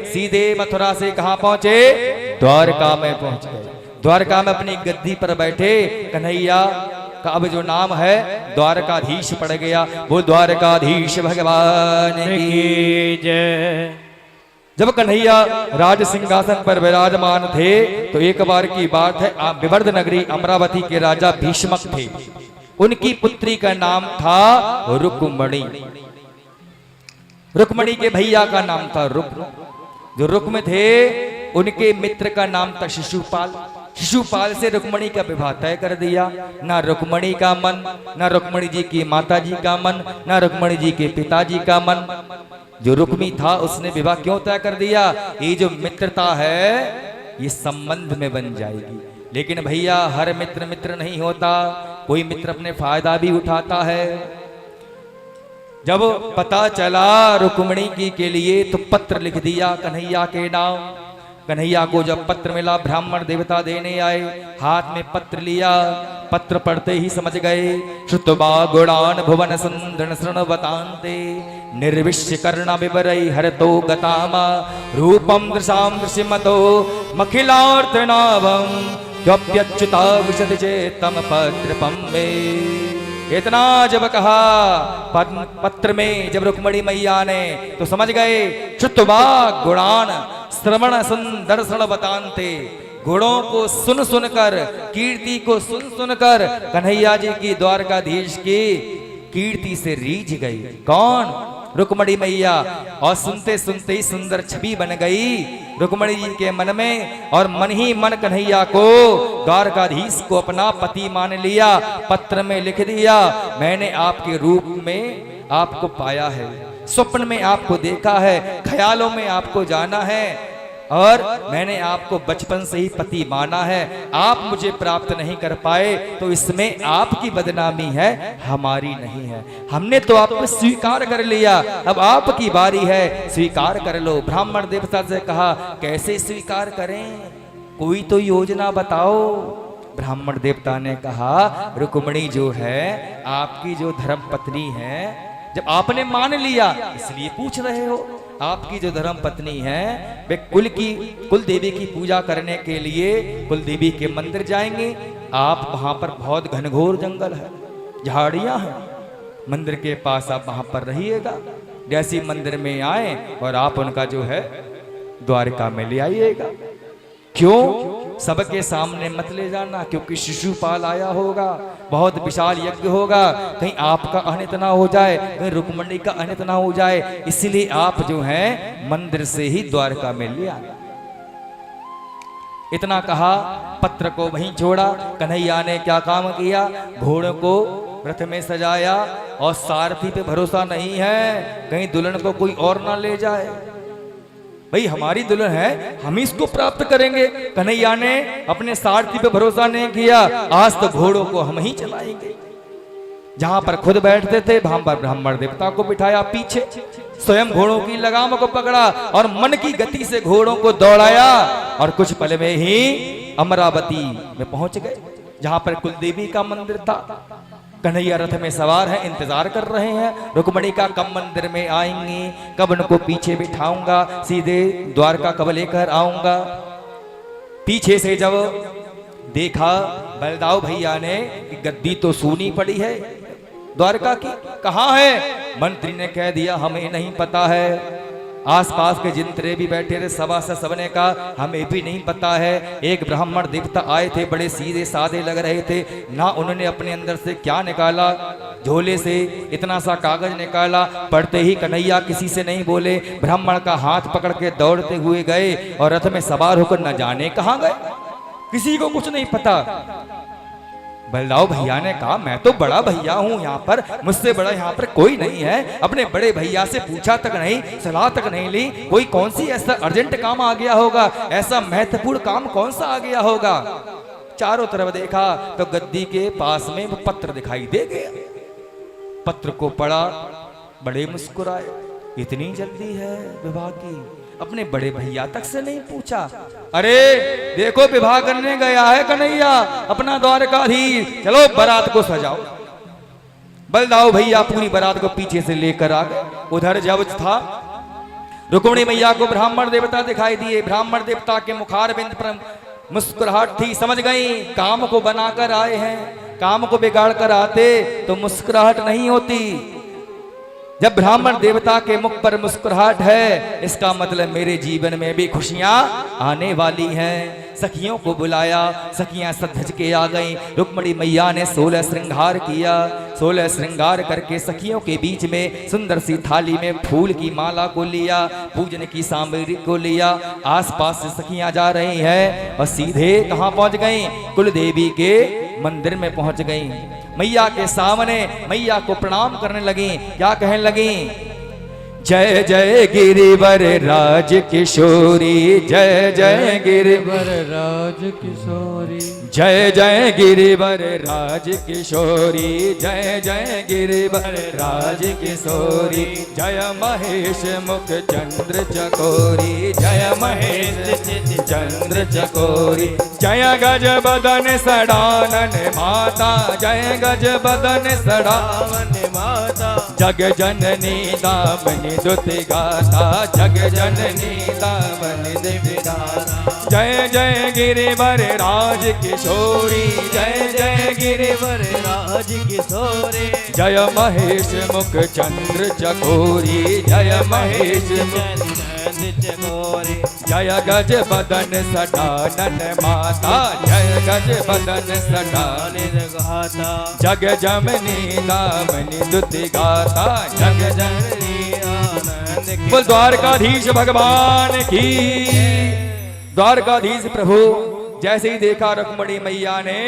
सीधे मथुरा से कहां पहुंचे? द्वारका में पहुंच गए। द्वारका में अपनी गद्दी पर बैठे कन्हैया का अब जो नाम है द्वारकाधीश पड़ गया। वो द्वारकाधीश भगवान की जय। जब कन्हैया राज सिंहासन पर विराजमान थे तो एक बार की बात है, विवर्ध नगरी अमरावती के राजा भीष्मक थे। उनकी पुत्री का नाम था रुक्मणी। रुक्मणी के भैया का नाम था रुक्म। जो रुक्म थे उनके मित्र का नाम था शिशुपाल। शिशुपाल से रुक्मणी का विवाह तय कर दिया। ना रुक्मणी का मन, ना रुक्मणी जी की माता जी का मन, ना रुक्मणी जी के पिताजी का मन। जो रुक्मी था उसने विवाह क्यों तय कर दिया? ये जो मित्रता है ये संबंध में बन जाएगी। लेकिन भैया हर मित्र मित्र नहीं होता, कोई मित्र अपने फायदा भी उठाता है। जब पता चला रुक्मणी की के लिए तो पत्र लिख दिया कन्हैया के नाम। कन्हैया को जब पत्र मिला, ब्राह्मण देवता देने आए, हाथ में पत्र लिया। पत्र पढ़ते ही समझ गए, श्रुत्वा गुणान भुवन सुंदर शृण्वतान्ते निर्विश्य कर्ण विवरै हरतो गतामा रूपम दृशाम दृश्यमतो मखिलार्तनावम त्वप्यच्युता विशद चेतम पत्रपम में। इतना जब कहा पत्र में जब रुक्मणी मैया ने तो समझ गए, श्रुत्वा गुणान श्रवण सुंदर बतान्ते। गुणों को सुन सुनकर, कीर्ति को सुन सुनकर कन्हैया जी की द्वारकाधीश की कीर्ति से रीझ गई। कौन? रुक्मणी मैया। और सुनते सुनते ही सुंदर छवि बन गई रुक्मणी जी के मन में, और मन ही मन कन्हैया को द्वारकाधीश को अपना पति मान लिया। पत्र में लिख दिया, मैंने आपके रूप में आपको पाया है, स्वप्न में आपको देखा है, ख्यालों में आपको जाना है, और मैंने आपको बचपन से ही पति माना है। आप मुझे प्राप्त नहीं कर पाए तो इसमें आपकी बदनामी है, हमारी नहीं है। हमने तो आपको स्वीकार कर लिया, अब आपकी बारी है, स्वीकार कर लो। ब्राह्मण देवता से कहा, कैसे स्वीकार करें, कोई तो योजना बताओ। ब्राह्मण देवता ने कहा, रुक्मणी जो है आपकी जो धर्म पत्नी है, जब आपने मान लिया इसलिए पूछ रहे हो। आपकी जो धर्म पत्नी है वे कुल देवी की पूजा करने के लिए कुल देवी के मंदिर जाएंगे। आप वहां पर बहुत घनघोर जंगल है, झाड़ियां हैं, मंदिर के पास आप वहां पर रहिएगा। जैसे मंदिर में आए और आप उनका जो है द्वारका में ले आइएगा। क्यों? सबके सामने मत ले जाना, क्योंकि शिशुपाल आया होगा, बहुत विशाल यज्ञ होगा, कहीं आपका अनित ना हो जाए, कहीं रुक्मणी का अनित ना हो जाए, इसलिए आप जो हैं मंदिर से ही द्वारका में ले आए। इतना कहा, पत्र को वहीं छोड़ा। कन्हैया ने क्या काम किया, घोड़ों को रथ में सजाया, और सारथी पे भरोसा नहीं है, कहीं दुल्हन को कोई और ना ले जाए। भाई हमारी दुल्हन है, हम इसको प्राप्त करेंगे। कन्हैया ने अपने सारथी पे भरोसा नहीं किया, आज तो घोड़ों को हम ही चलाएंगे। जहां पर खुद बैठते थे वहां पर ब्राह्मण देवता को बिठाया पीछे, स्वयं घोड़ों की लगाम को पकड़ा और मन की गति से घोड़ों को दौड़ाया, और कुछ पल में ही अमरावती में पहुंच गए, जहां पर कुलदेवी का मंदिर था। कन्हैया रथ में सवार है, इंतजार कर रहे हैं रुक्मणी का, कब मंदिर में आएंगी, कब उनको पीछे बिठाऊंगा, सीधे द्वारका कब लेकर आऊंगा। पीछे से जब देखा बलदाऊ भैया ने कि गद्दी तो सूनी पड़ी है द्वारका की, कहाँ है? मंत्री ने कह दिया, हमें नहीं पता है। आसपास के जितने भी बैठे थे सभा से सबने कहा, हमें भी नहीं पता है। एक ब्राह्मण देवता आए थे, बड़े सीधे साधे लग रहे थे, ना उन्होंने अपने अंदर से क्या निकाला, झोले से इतना सा कागज निकाला। पढ़ते ही कन्हैया किसी से नहीं बोले, ब्राह्मण का हाथ पकड़ के दौड़ते हुए गए और रथ में सवार होकर न जाने कहां गए, किसी को कुछ नहीं पता। बलदाऊ भैया ने कहा, मैं तो बड़ा भैया हूं यहाँ पर, मुझसे बड़ा यहाँ पर कोई नहीं है। अपने बड़े भैया से पूछा तक नहीं, सलाह तक नहीं ली, कोई कौन सी ऐसा अर्जेंट काम आ गया होगा, ऐसा महत्वपूर्ण काम कौन सा आ गया होगा। चारों तरफ देखा तो गद्दी के पास में वो पत्र दिखाई दे गया। पत्र को पढ़ा, बड़े मुस्कुराए, इतनी जल्दी है विवाह की, अपने बड़े भैया तक से नहीं पूछा। अरे देखो विवाह करने गया है कन्हैया अपना द्वारकाधीश, चलो बारात को सजाओ। बलदाऊ भैया पूरी बारात को पीछे से लेकर आ गए। उधर जब था रुक्मिणी मैया को ब्राह्मण देवता दिखाई दिए। ब्राह्मण देवता के मुखारबिंद पर मुस्कुराहट थी। समझ गई काम को बनाकर आए हैं, काम को बिगाड़ कर आते तो मुस्कुराहट नहीं होती। जब ब्राह्मण देवता के मुख पर मुस्कुराहट है, इसका मतलब मेरे जीवन में भी खुशियां आने वाली हैं। सखियों को बुलाया, सखियां सज के आ गईं। रुक्मिणी मैया ने 16 श्रृंगार किया। 16 श्रृंगार करके सखियों के बीच में सुंदर सी थाली में फूल की माला को लिया, पूजन की सामग्री को लिया। आसपास से सखियां जा रही हैं और सीधे कहां पहुंच गईं? कुल देवी के मंदिर में पहुंच गईं। मैया के सामने मैया को प्रणाम करने लगी। क्या कहने लगी? जय जय गिरिवर राज किशोरी, जय जय गिरिवर राज किशोरी, जय जय गिरिवर राज किशोरी, जय जय गिरिवर राज किशोरी। जय महेश मुख चंद्र चकोरी, जय महेश चंद्र चकोरी। जय गज बदन सडानन माता, जय गज बदन सडानन माता। जग जननी दामनी दुति गाता, जग जननी दामनी दुति गाता। जय जय गिरिवर राज किशोरी, जय जय गिरिवर राज किशोरी। जय महेश मुख चंद्र चकोरी, जय महेश मुख चकोरी। जय गज बदन सडानन माता, जय गज बदन सडानन गाता। जग जननी दामनी दुति गाता, जग जननी आनंद। बोल द्वारकाधीश भगवान की। द्वारकाधीश प्रभु जैसे ही देखा रुक्मिणी मैया ने